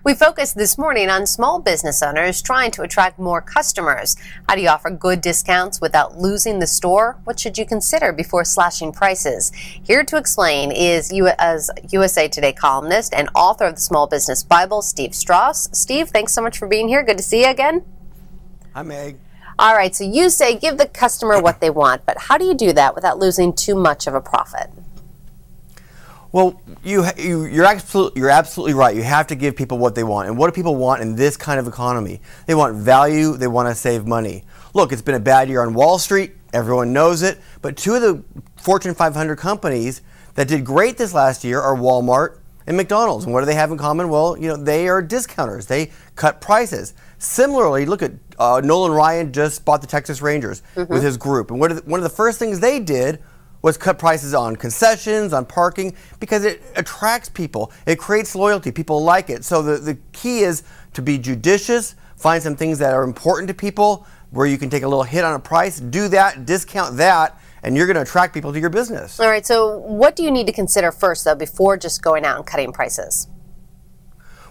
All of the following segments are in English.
We focused this morning on small business owners trying to attract more customers. How do you offer good discounts without losing the store? What should you consider before slashing prices? Here to explain is USA Today columnist and author of the Small Business Bible, Steve Strauss. Steve, thanks so much for being here. Good to see you again. Hi, Meg. All right, so you say give the customer what they want, but how do you do that without losing too much of a profit? Well, you're absolutely right. You have to give people what they want. And what do people want in this kind of economy? They want value. They want to save money. Look, it's been a bad year on Wall Street. Everyone knows it. But two of the Fortune 500 companies that did great this last year are Walmart and McDonald's. And what do they have in common? Well, they are discounters. They cut prices. Similarly, look at Nolan Ryan just bought the Texas Rangers with his group. And one of the first things they did was cut prices on concessions, on parking, because it attracts people. It creates loyalty. People like it. So the key is to be judicious, find some things that are important to people where you can take a little hit on a price, do that, discount that, and you're going to attract people to your business. All right, so what do you need to consider first, though, before just going out and cutting prices?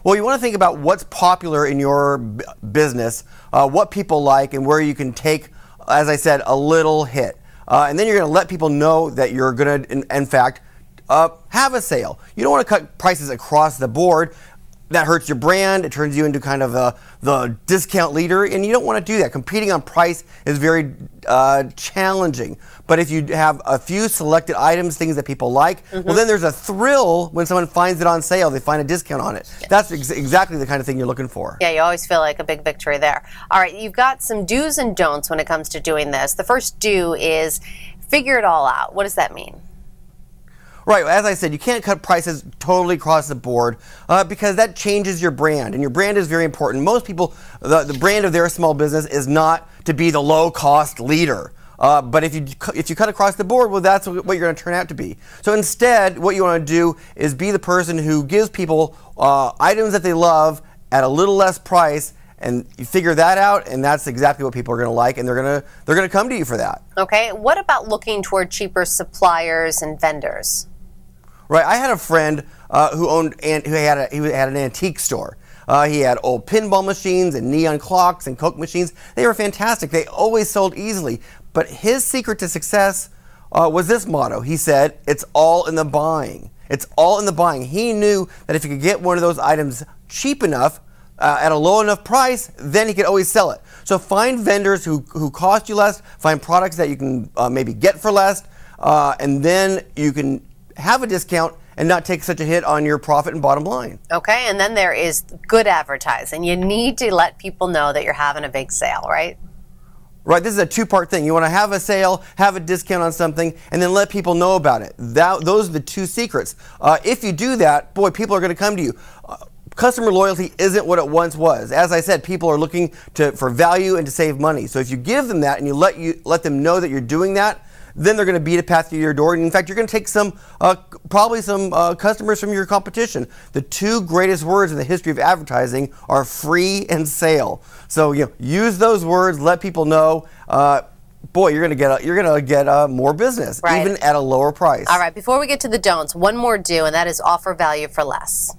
Well, you want to think about what's popular in your business, what people like, and where you can take, as I said, a little hit. And then you're going to let people know that you're going to, in fact, have a sale. You don't want to cut prices across the board. That hurts your brand. It turns you into kind of the discount leader, and you don't want to do that. Competing on price is very challenging. But if you have a few selected items, things that people like, well, then there's a thrill when someone finds it on sale. They find a discount on it. That's exactly the kind of thing you're looking for. Yeah, you always feel like a big victory there. All right, you've got some do's and don'ts when it comes to doing this. The first do is figure it all out. What does that mean? Right, as I said, you can't cut prices totally across the board because that changes your brand, and your brand is very important. Most people, the brand of their small business is not to be the low-cost leader. But if you cut across the board, well, that's what you're going to turn out to be. So instead, what you want to do is be the person who gives people items that they love at a little less price, and you figure that out, and that's exactly what people are going to like, and they're going to come to you for that. Okay. What about looking toward cheaper suppliers and vendors? Right. I had a friend who had an antique store. He had old pinball machines and neon clocks and Coke machines. They were fantastic. They always sold easily. But his secret to success was this motto. He said, "It's all in the buying." It's all in the buying. He knew that if he could get one of those items cheap enough at a low enough price, then he could always sell it. So find vendors who cost you less. Find products that you can maybe get for less, and then you can have a discount and not take such a hit on your profit and bottom line. Okay, and then there is good advertising. You need to let people know that you're having a big sale, right? Right, this is a two-part thing. You want to have a sale, have a discount on something, and then let people know about it. Those are the two secrets. If you do that, boy, people are going to come to you. Customer loyalty isn't what it once was. As I said, people are looking for value and to save money. So if you give them that and you let them know that you're doing that, then they're going to beat a path through your door. And in fact, you're going to take probably some customers from your competition. The two greatest words in the history of advertising are free and sale. So use those words, let people know. Boy, you're going to get more business, right, even at a lower price. All right, before we get to the don'ts, one more do, and that is offer value for less.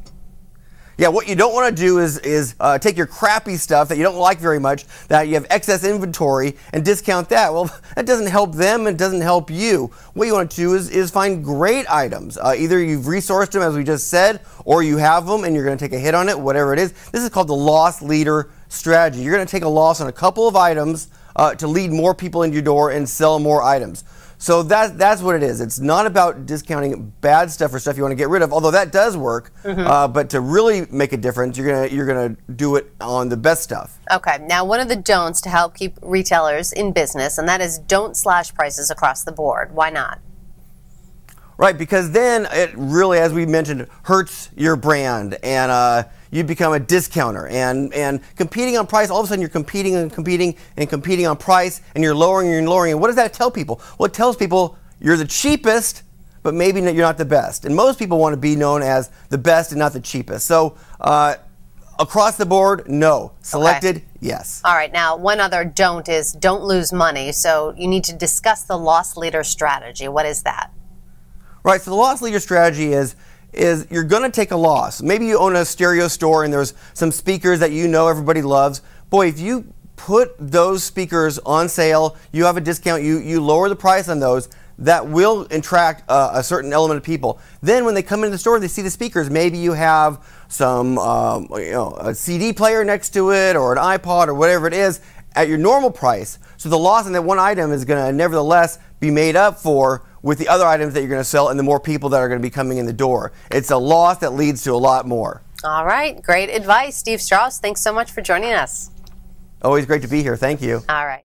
Yeah, what you don't want to do is take your crappy stuff that you don't like very much, that you have excess inventory, and discount that. Well, that doesn't help them, it doesn't help you. What you want to do is find great items. Either you've resourced them, as we just said, or you have them and you're going to take a hit on it, whatever it is. This is called the loss leader strategy. You're going to take a loss on a couple of items to lead more people into your door and sell more items. So that's what it is. It's not about discounting bad stuff or stuff you want to get rid of, although that does work. But to really make a difference, you're gonna do it on the best stuff. Okay. Now, one of the don'ts to help keep retailers in business, and that is don't slash prices across the board. Why not? Right, because then it really, as we mentioned, hurts your brand, and you become a discounter. And competing on price, all of a sudden you're competing on price, and you're lowering and lowering. And what does that tell people? Well, it tells people you're the cheapest, but maybe you're not the best. And most people want to be known as the best and not the cheapest. So across the board, no. Selected, okay, yes. All right, now one other don't is don't lose money. So you need to discuss the loss leader strategy. What is that? Right, so the loss leader strategy is is you're going to take a loss. Maybe you own a stereo store and there's some speakers that you know everybody loves. Boy, if you put those speakers on sale, you have a discount, you lower the price on those, that will attract a certain element of people. Then when they come into the store, they see the speakers. Maybe you have some a CD player next to it or an iPod or whatever it is at your normal price. So the loss on that one item is going to nevertheless be made up for with the other items that you're going to sell and the more people that are going to be coming in the door. It's a loss that leads to a lot more. All right, great advice. Steve Strauss, thanks so much for joining us. Always great to be here. Thank you. All right.